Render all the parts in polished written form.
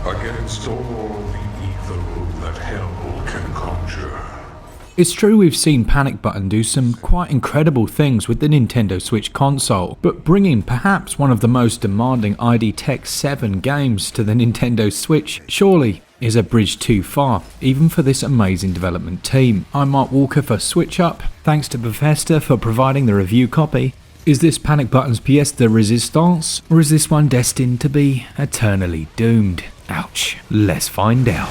against all the evil that hell can conjure. It's true we've seen Panic Button do some quite incredible things with the Nintendo Switch console, but bringing perhaps one of the most demanding ID Tech 7 games to the Nintendo Switch surely is a bridge too far, even for this amazing development team. I'm Mark Walker for SwitchUp. Thanks to Bethesda for providing the review copy. Is this Panic Button's pièce de résistance, or is this one destined to be eternally doomed? Ouch. Let's find out.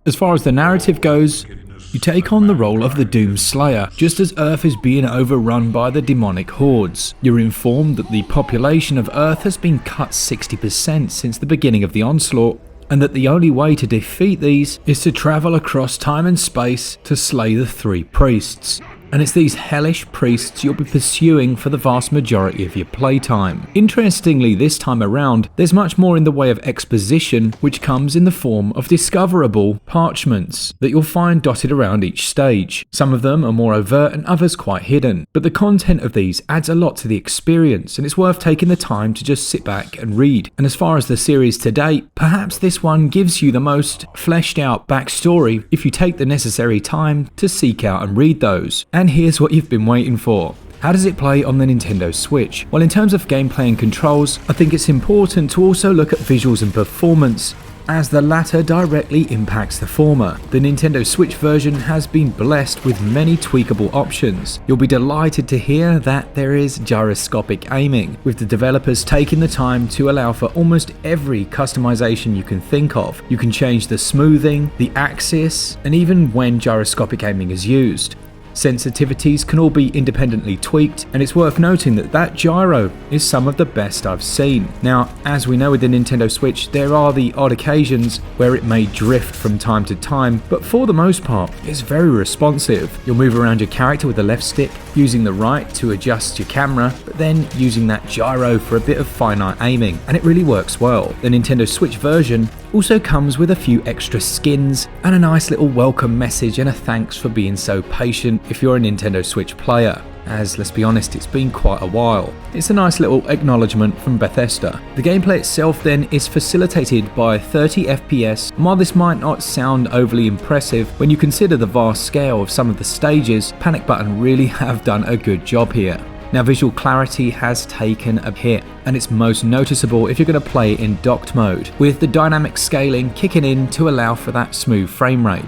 As far as the narrative goes, you take on the role of the Doom Slayer, just as Earth is being overrun by the demonic hordes. You're informed that the population of Earth has been cut 60% since the beginning of the onslaught, and that the only way to defeat these is to travel across time and space to slay the three priests. And it's these hellish priests you'll be pursuing for the vast majority of your playtime. Interestingly, this time around, there's much more in the way of exposition, which comes in the form of discoverable parchments that you'll find dotted around each stage. Some of them are more overt and others quite hidden, but the content of these adds a lot to the experience, and it's worth taking the time to just sit back and read. And as far as the series to date, perhaps this one gives you the most fleshed out backstory if you take the necessary time to seek out and read those. And here's what you've been waiting for. How does it play on the Nintendo Switch? Well, in terms of gameplay and controls, I think it's important to also look at visuals and performance, as the latter directly impacts the former. The Nintendo Switch version has been blessed with many tweakable options. You'll be delighted to hear that there is gyroscopic aiming, with the developers taking the time to allow for almost every customization you can think of. You can change the smoothing, the axis, and even when gyroscopic aiming is used. Sensitivities can all be independently tweaked, and it's worth noting that that gyro is some of the best I've seen. Now, as we know with the Nintendo Switch, there are the odd occasions where it may drift from time to time, but for the most part, it's very responsive. You'll move around your character with the left stick, using the right to adjust your camera, but then using that gyro for a bit of finite aiming, and it really works well. The Nintendo Switch version also comes with a few extra skins and a nice little welcome message and a thanks for being so patient if you're a Nintendo Switch player, as let's be honest, it's been quite a while. It's a nice little acknowledgement from Bethesda. The gameplay itself then is facilitated by 30 FPS, and while this might not sound overly impressive, when you consider the vast scale of some of the stages, Panic Button really have done a good job here. Now, visual clarity has taken a hit, and it's most noticeable if you're going to play in docked mode, with the dynamic scaling kicking in to allow for that smooth frame rate.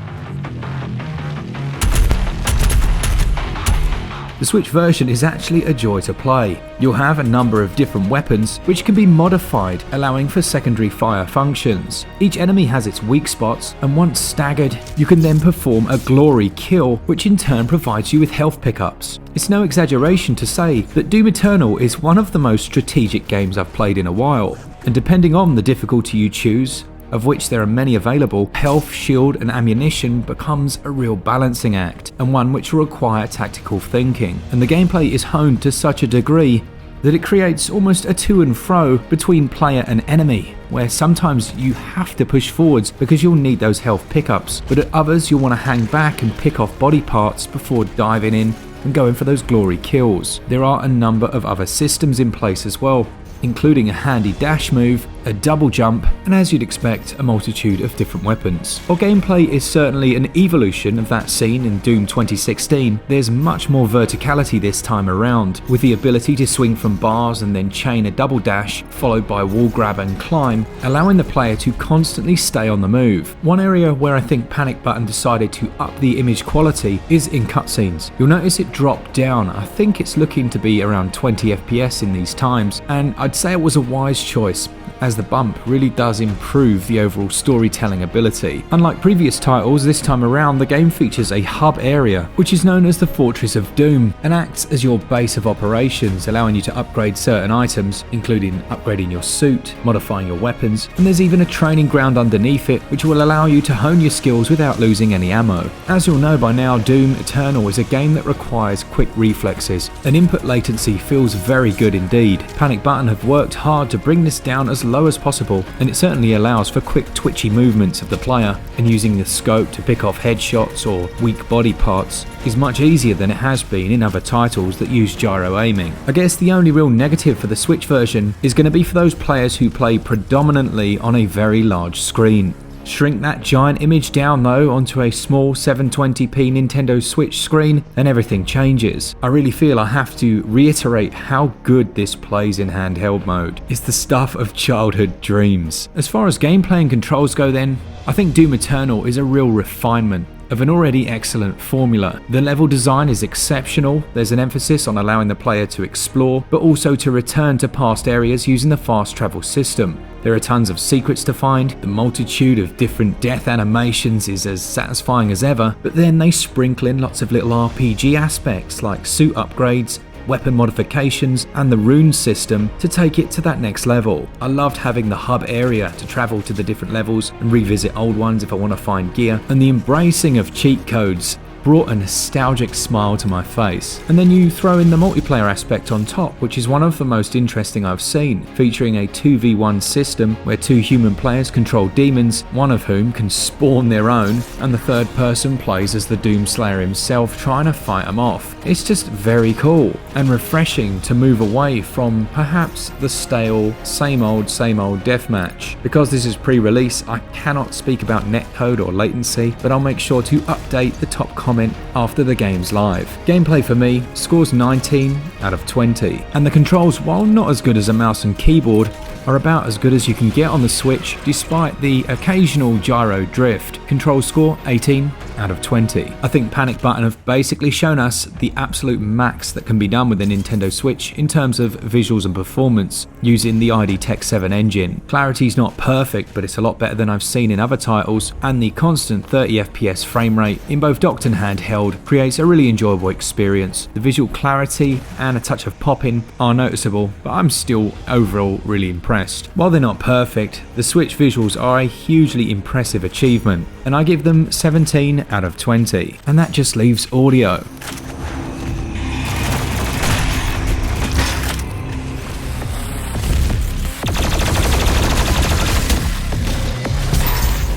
The Switch version is actually a joy to play. You'll have a number of different weapons which can be modified, allowing for secondary fire functions. Each enemy has its weak spots, and once staggered, you can then perform a glory kill, which in turn provides you with health pickups. It's no exaggeration to say that Doom Eternal is one of the most strategic games I've played in a while, and depending on the difficulty you choose, of which there are many available, health, shield and ammunition becomes a real balancing act, and one which will require tactical thinking. And the gameplay is honed to such a degree that it creates almost a to and fro between player and enemy, where sometimes you have to push forwards because you'll need those health pickups, but at others you'll want to hang back and pick off body parts before diving in and going for those glory kills. There are a number of other systems in place as well, including a handy dash move, a double jump, and as you'd expect, a multitude of different weapons. While gameplay is certainly an evolution of that seen in Doom 2016, there's much more verticality this time around, with the ability to swing from bars and then chain a double dash, followed by wall grab and climb, allowing the player to constantly stay on the move. One area where I think Panic Button decided to up the image quality is in cutscenes. You'll notice it dropped down. I think it's looking to be around 20 FPS in these times, and I'd say it was a wise choice, as the bump really does improve the overall storytelling ability. Unlike previous titles, this time around the game features a hub area, which is known as the Fortress of Doom, and acts as your base of operations, allowing you to upgrade certain items, including upgrading your suit, modifying your weapons, and there's even a training ground underneath it, which will allow you to hone your skills without losing any ammo. As you'll know by now, Doom Eternal is a game that requires quick reflexes, and input latency feels very good indeed. Panic Button have have worked hard to bring this down as low as possible, and it certainly allows for quick twitchy movements of the player, and using the scope to pick off headshots or weak body parts is much easier than it has been in other titles that use gyro aiming. I guess the only real negative for the Switch version is going to be for those players who play predominantly on a very large screen. Shrink that giant image down though onto a small 720p Nintendo Switch screen and everything changes. I really feel I have to reiterate how good this plays in handheld mode. It's the stuff of childhood dreams. As far as gameplay and controls go then, I think Doom Eternal is a real refinement of an already excellent formula. The level design is exceptional. There's an emphasis on allowing the player to explore, but also to return to past areas using the fast travel system. There are tons of secrets to find, the multitude of different death animations is as satisfying as ever, but then they sprinkle in lots of little RPG aspects like suit upgrades, weapon modifications, and the rune system to take it to that next level. I loved having the hub area to travel to the different levels and revisit old ones if I want to find gear, and the embracing of cheat codes brought a nostalgic smile to my face. And then you throw in the multiplayer aspect on top, which is one of the most interesting I've seen, featuring a 2v1 system where two human players control demons, one of whom can spawn their own, and the third person plays as the Doomslayer himself trying to fight them off. It's just very cool and refreshing to move away from perhaps the stale same old deathmatch. Because this is pre-release, I cannot speak about netcode or latency, but I'll make sure to update the top comment after the game's live. Gameplay for me scores 19 out of 20, and the controls, while not as good as a mouse and keyboard, are about as good as you can get on the Switch despite the occasional gyro drift. Control score 18 out of 20. I think Panic Button have basically shown us the absolute max that can be done with the Nintendo Switch in terms of visuals and performance using the ID Tech 7 engine. Clarity's not perfect, but it's a lot better than I've seen in other titles, and the constant 30 FPS frame rate in both docked and handheld creates a really enjoyable experience. The visual clarity and a touch of popping are noticeable, but I'm still overall really impressed. While they're not perfect, the Switch visuals are a hugely impressive achievement, and I give them 17 out of 20. And that just leaves audio.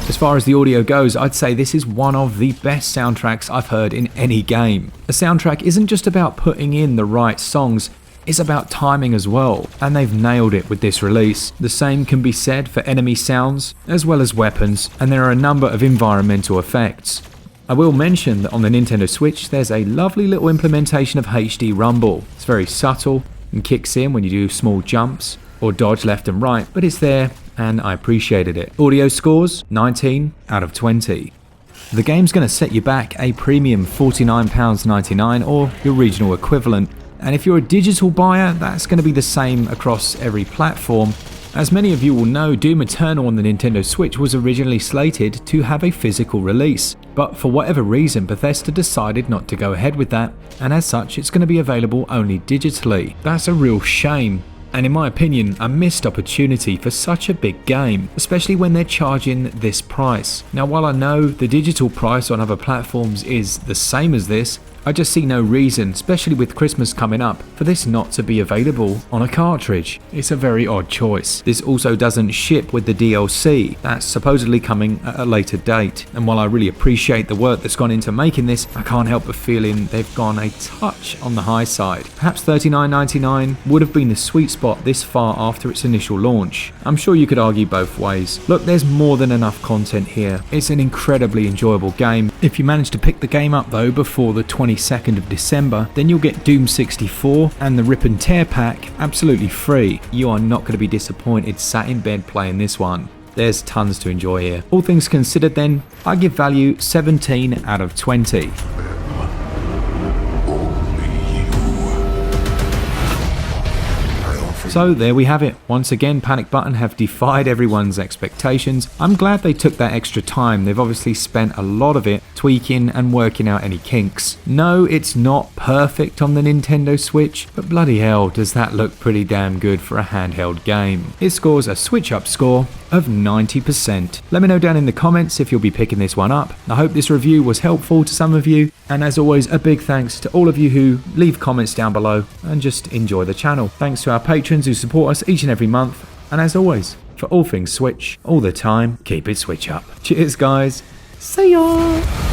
As far as the audio goes, I'd say this is one of the best soundtracks I've heard in any game. A soundtrack isn't just about putting in the right songs, it's about timing as well, and they've nailed it with this release. The same can be said for enemy sounds, as well as weapons, and there are a number of environmental effects. I will mention that on the Nintendo Switch there's a lovely little implementation of HD rumble. It's very subtle and kicks in when you do small jumps or dodge left and right, but it's there and I appreciated it. Audio scores 19 out of 20. The game's going to set you back a premium £49.99 or your regional equivalent. And if you're a digital buyer, that's going to be the same across every platform. As many of you will know, Doom Eternal on the Nintendo Switch was originally slated to have a physical release, but for whatever reason Bethesda decided not to go ahead with that, and as such it's going to be available only digitally. That's a real shame, and in my opinion a missed opportunity for such a big game, especially when they're charging this price. Now while I know the digital price on other platforms is the same as this, I just see no reason, especially with Christmas coming up, for this not to be available on a cartridge. It's a very odd choice. This also doesn't ship with the DLC. That's supposedly coming at a later date. And while I really appreciate the work that's gone into making this, I can't help but feeling they've gone a touch on the high side. Perhaps $39.99 would have been the sweet spot this far after its initial launch. I'm sure you could argue both ways. Look, there's more than enough content here. It's an incredibly enjoyable game. If you manage to pick the game up though before the 22nd of December, then you'll get Doom 64 and the Rip and Tear pack absolutely free. You are not going to be disappointed sat in bed playing this one. There's tons to enjoy here. All things considered then, I give value 17 out of 20. So there we have it. Once again, Panic Button have defied everyone's expectations. I'm glad they took that extra time. They've obviously spent a lot of it tweaking and working out any kinks. No, it's not perfect on the Nintendo Switch, but bloody hell does that look pretty damn good for a handheld game. It scores a SwitchUp score of 90%. Let me know down in the comments if you'll be picking this one up. I hope this review was helpful to some of you, and as always, a big thanks to all of you who leave comments down below and just enjoy the channel. Thanks to our patrons who support us each and every month, and as always, for all things Switch, all the time, keep it Switch up. Cheers guys, see ya!